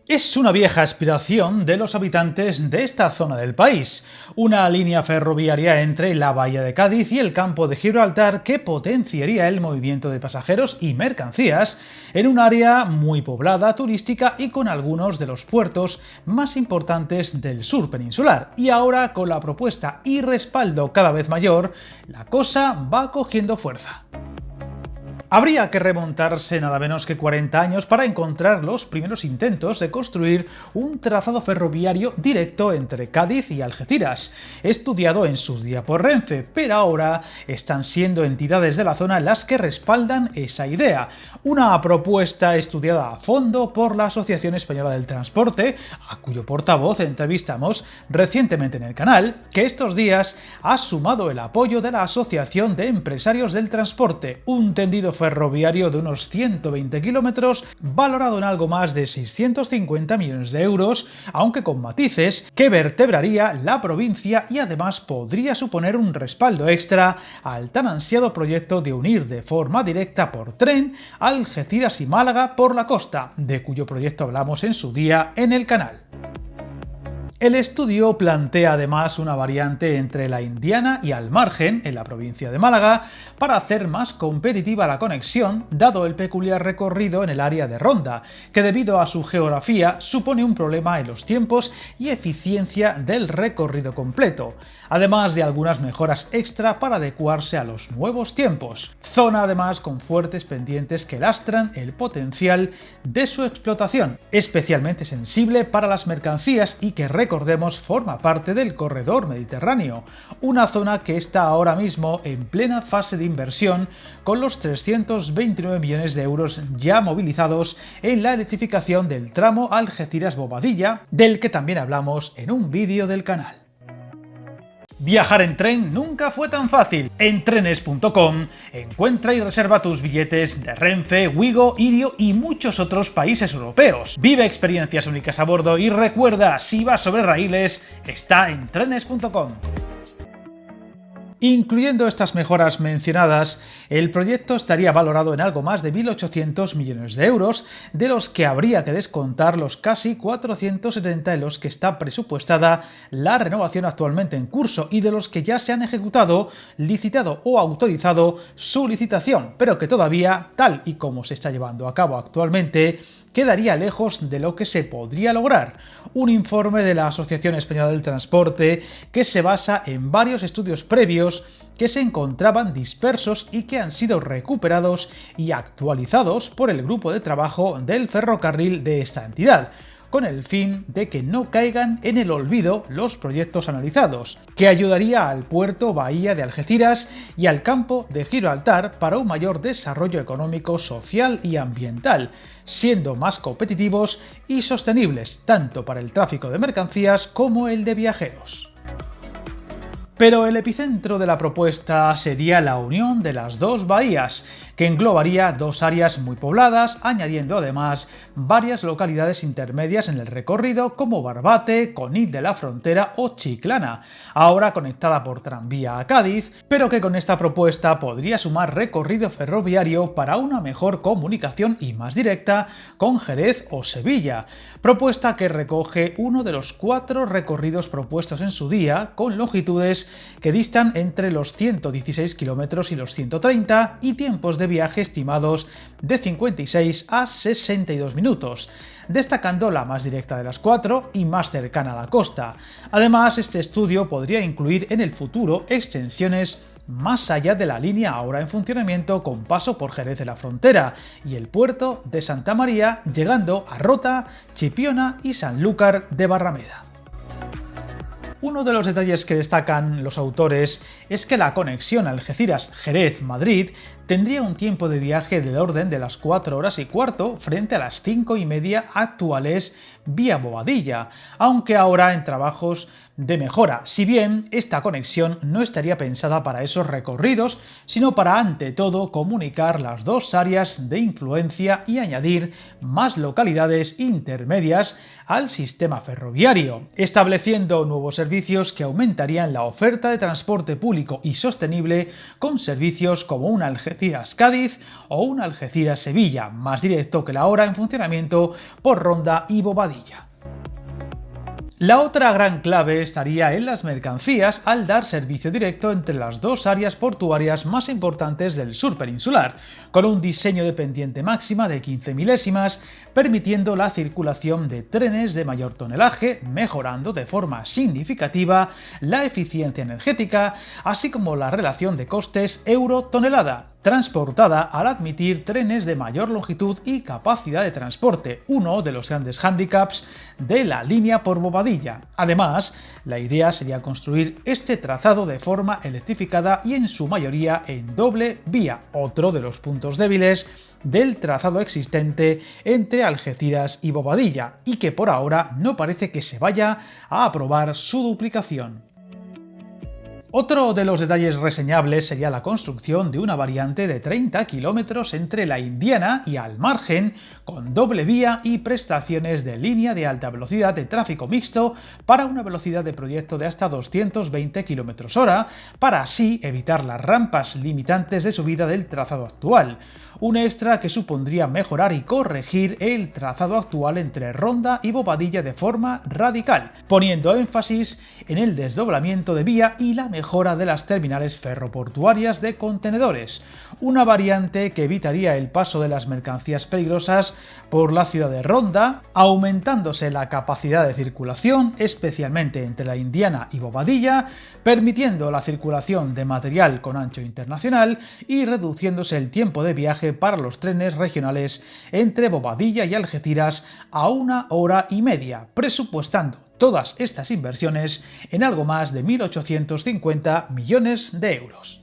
Es una vieja aspiración de los habitantes de esta zona del país, una línea ferroviaria entre la bahía de Cádiz y el campo de Gibraltar que potenciaría el movimiento de pasajeros y mercancías en un área muy poblada, turística y con algunos de los puertos más importantes del sur peninsular. Y ahora, con la propuesta y respaldo cada vez mayor, la cosa va cogiendo fuerza. Habría que remontarse nada menos que 40 años para encontrar los primeros intentos de construir un trazado ferroviario directo entre Cádiz y Algeciras, estudiado en su día por Renfe, pero ahora están siendo entidades de la zona las que respaldan esa idea. Una propuesta estudiada a fondo por la Asociación Española del Transporte, a cuyo portavoz entrevistamos recientemente en el canal, que estos días ha sumado el apoyo de la Asociación de Empresarios del Transporte, un tendido ferroviario de unos 120 kilómetros, valorado en algo más de 650 millones de euros, aunque con matices, que vertebraría la provincia y además podría suponer un respaldo extra al tan ansiado proyecto de unir de forma directa por tren Algeciras y Málaga por la costa, de cuyo proyecto hablamos en su día en el canal. El estudio plantea además una variante entre la Indiana y Almargen, en la provincia de Málaga, para hacer más competitiva la conexión, dado el peculiar recorrido en el área de Ronda, que debido a su geografía supone un problema en los tiempos y eficiencia del recorrido completo, además de algunas mejoras extra para adecuarse a los nuevos tiempos. Zona además con fuertes pendientes que lastran el potencial de su explotación, especialmente sensible para las mercancías y que recordemos forma parte del corredor mediterráneo, una zona que está ahora mismo en plena fase de inversión con los 329 millones de euros ya movilizados en la electrificación del tramo Algeciras-Bobadilla, del que también hablamos en un vídeo del canal. Viajar en tren nunca fue tan fácil. En trenes.com encuentra y reserva tus billetes de Renfe, Wigo, Irio y muchos otros países europeos. Vive experiencias únicas a bordo y recuerda, si vas sobre raíles, está en trenes.com. Incluyendo estas mejoras mencionadas, el proyecto estaría valorado en algo más de 1.800 millones de euros, de los que habría que descontar los casi 470 en los que está presupuestada la renovación actualmente en curso y de los que ya se han ejecutado, licitado o autorizado su licitación, pero que todavía, tal y como se está llevando a cabo actualmente, quedaría lejos de lo que se podría lograr. Un informe de la Asociación Española del Transporte que se basa en varios estudios previos que se encontraban dispersos y que han sido recuperados y actualizados por el grupo de trabajo del ferrocarril de esta entidad, con el fin de que no caigan en el olvido los proyectos analizados, que ayudaría al puerto bahía de Algeciras y al campo de Gibraltar para un mayor desarrollo económico, social y ambiental, siendo más competitivos y sostenibles tanto para el tráfico de mercancías como el de viajeros. Pero el epicentro de la propuesta sería la unión de las dos bahías, que englobaría dos áreas muy pobladas, añadiendo además varias localidades intermedias en el recorrido como Barbate, Conil de la Frontera o Chiclana, ahora conectada por tranvía a Cádiz, pero que con esta propuesta podría sumar recorrido ferroviario para una mejor comunicación y más directa con Jerez o Sevilla, propuesta que recoge uno de los 4 recorridos propuestos en su día, con longitudes que distan entre los 116 kilómetros y los 130 y tiempos de viaje estimados de 56 a 62 minutos, destacando la más directa de las 4 y más cercana a la costa. Además, este estudio podría incluir en el futuro extensiones más allá de la línea ahora en funcionamiento con paso por Jerez de la Frontera y el puerto de Santa María, llegando a Rota, Chipiona y Sanlúcar de Barrameda. Uno de los detalles que destacan los autores es que la conexión Algeciras-Jerez-Madrid tendría un tiempo de viaje del orden de las 4 horas y cuarto frente a las 5:30 actuales vía Bobadilla, aunque ahora en trabajos de mejora, si bien esta conexión no estaría pensada para esos recorridos, sino para ante todo comunicar las dos áreas de influencia y añadir más localidades intermedias al sistema ferroviario, estableciendo nuevos servicios que aumentarían la oferta de transporte público y sostenible con servicios como un Algeciras Algeciras-Cádiz o un Algeciras-Sevilla, más directo que la hora en funcionamiento por Ronda y Bobadilla. La otra gran clave estaría en las mercancías al dar servicio directo entre las dos áreas portuarias más importantes del sur peninsular, con un diseño de pendiente máxima de 15 milésimas, permitiendo la circulación de trenes de mayor tonelaje, mejorando de forma significativa la eficiencia energética, así como la relación de costes euro-tonelada, transportada al admitir trenes de mayor longitud y capacidad de transporte, uno de los grandes hándicaps de la línea por Bobadilla. Además, la idea sería construir este trazado de forma electrificada y en su mayoría en doble vía, otro de los puntos débiles del trazado existente entre Algeciras y Bobadilla, y que por ahora no parece que se vaya a aprobar su duplicación. Otro de los detalles reseñables sería la construcción de una variante de 30 kilómetros entre la Indiana y Al Margen, con doble vía y prestaciones de línea de alta velocidad de tráfico mixto para una velocidad de proyecto de hasta 220 km/h, para así evitar las rampas limitantes de subida del trazado actual. Un extra que supondría mejorar y corregir el trazado actual entre Ronda y Bobadilla de forma radical, poniendo énfasis en el desdoblamiento de vía y la mejora de las terminales ferroportuarias de contenedores, una variante que evitaría el paso de las mercancías peligrosas por la ciudad de Ronda, aumentándose la capacidad de circulación, especialmente entre la Indiana y Bobadilla, permitiendo la circulación de material con ancho internacional y reduciéndose el tiempo de viaje para los trenes regionales entre Bobadilla y Algeciras a 1 hora y media, presupuestando todas estas inversiones en algo más de 1.850 millones de euros.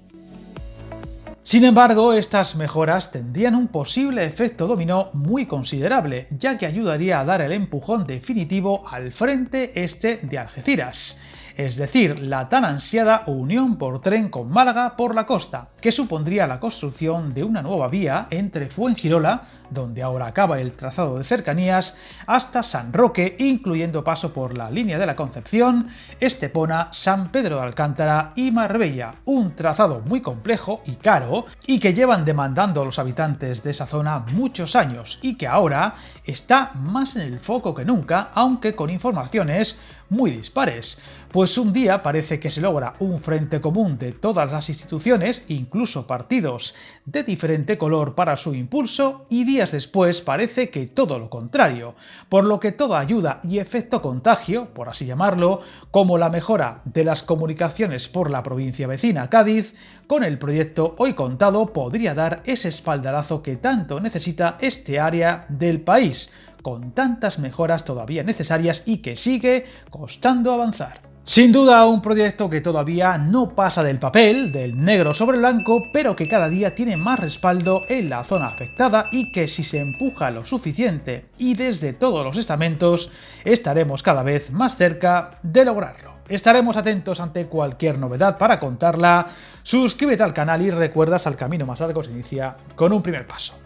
Sin embargo, estas mejoras tendrían un posible efecto dominó muy considerable, ya que ayudaría a dar el empujón definitivo al frente este de Algeciras, es decir, la tan ansiada unión por tren con Málaga por la costa, que supondría la construcción de una nueva vía entre Fuengirola, donde ahora acaba el trazado de cercanías, hasta San Roque, incluyendo paso por la línea de la Concepción, Estepona, San Pedro de Alcántara y Marbella, un trazado muy complejo y caro, y que llevan demandando a los habitantes de esa zona muchos años, y que ahora está más en el foco que nunca, aunque con informaciones muy dispares, pues un día parece que se logra un frente común de todas las instituciones, incluso partidos de diferente color para su impulso, y días después parece que todo lo contrario, por lo que toda ayuda y efecto contagio, por así llamarlo, como la mejora de las comunicaciones por la provincia vecina Cádiz, con el proyecto hoy contado podría dar ese espaldarazo que tanto necesita este área del país, con tantas mejoras todavía necesarias y que sigue costando avanzar. Sin duda, un proyecto que todavía no pasa del papel, del negro sobre blanco, pero que cada día tiene más respaldo en la zona afectada y que si se empuja lo suficiente y desde todos los estamentos, estaremos cada vez más cerca de lograrlo. Estaremos atentos ante cualquier novedad para contarla. Suscríbete al canal y recuerda, el camino más largo se inicia con un primer paso.